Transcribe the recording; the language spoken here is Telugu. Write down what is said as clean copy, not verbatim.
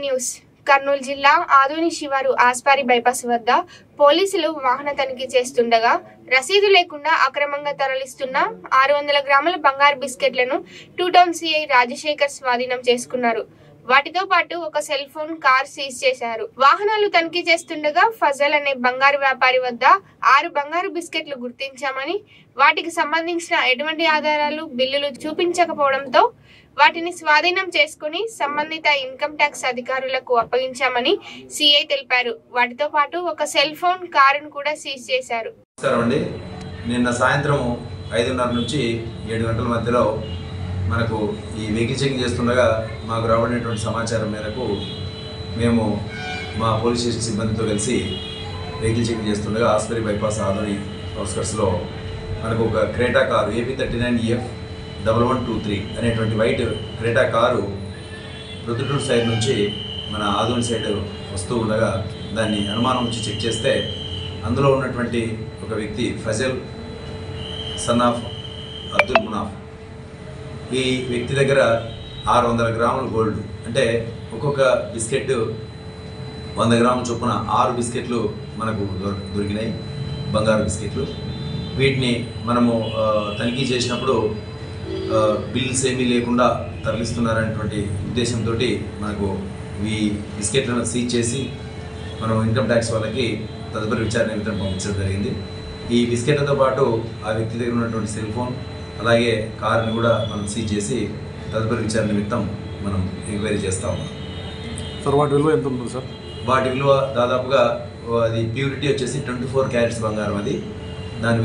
న్యూస్ కర్నూలు జిల్లా ఆదోని శివారు ఆస్పారి బైపాస్ వద్ద పోలీసులు వాహన తనిఖీ చేస్తుండగా రసీదు లేకుండా అక్రమంగా తరలిస్తున్న 600 గ్రాముల బంగారు బిస్కెట్లను 2 టౌన్ సిఐ రాజశేఖర్ స్వాధీనం చేసుకున్నారు. వాటితో పాటు ఒక సెల్ ఫోన్, కార్ సీజ్ చేశారు. వాహనాలు తనిఖీ చేస్తుండగా ఫజల్ అనే బంగారు వ్యాపారి వద్ద 6 బంగారు బిస్కెట్లు గుర్తించామని, వాటికి సంబంధించిన ఎటువంటి ఆధారాలు, బిల్లులు చూపించకపోవడంతో వాటిని స్వాధీనం చేసుకుని సంబంధిత ఇన్కమ్ ట్యాక్స్ అధికారులకు అప్పగించామని సిఐ తెలిపారు. వాటితో పాటు ఒక సెల్ ఫోన్, కారును కూడా సీజ్ చేశారు. నిన్న సాయంత్రం 5:30 నుంచి 7 గంటల మధ్యలో మనకు ఈ వెహికల్ చెకింగ్ చేస్తుండగా మాకు రాబడినటువంటి సమాచారం మేరకు మేము మా పోలీస్ స్టేషన్ సిబ్బందితో కలిసి వెహికల్ చెకింగ్ చేస్తుండగా ఆస్పరి బైపాస్ ఆదోని అవుట్స్కట్స్లో మనకు ఒక క్రేటా కారు AP39EF1123 అనేటువంటి white Creta car Proddatur side నుంచి మన ఆదోని సైడ్ వస్తూ ఉండగా దాన్ని అనుమానం నుంచి చెక్ చేస్తే అందులో ఉన్నటువంటి ఒక వ్యక్తి ఫజల్ సన్ ఆఫ్ అబ్దుల్ మునాఫ్, ఈ వ్యక్తి దగ్గర 600 గ్రాముల గోల్డ్, అంటే ఒక్కొక్క బిస్కెట్ 100 గ్రాముల చొప్పున 6 బిస్కెట్లు మనకు దొరికినాయి, బంగారు బిస్కెట్లు. వీటిని మనము తనిఖీ చేసినప్పుడు బిల్స్ ఏమీ లేకుండా తరలిస్తున్నారనేటువంటి ఉద్దేశంతో మనకు ఈ బిస్కెట్లను సీజ్ చేసి మనం ఇన్కమ్ ట్యాక్స్ వాళ్ళకి తదుపరి విచారణ నిమిత్తం పంపించడం జరిగింది. ఈ బిస్కెట్లతో పాటు ఆ వ్యక్తి దగ్గర ఉన్నటువంటి సెల్ ఫోన్, అలాగే కారుని కూడా మనం సీజ్ చేసి తదుపరి విచారణ నిమిత్తం మనం ఎంక్వైరీ చేస్తూ ఉన్నాం. సార్ వాటి విలువ ఎంత ఉంది సార్? వాటి విలువ దాదాపుగా అది ప్యూరిటీ వచ్చేసి 24 క్యారెట్స్ బంగారం. అది దాని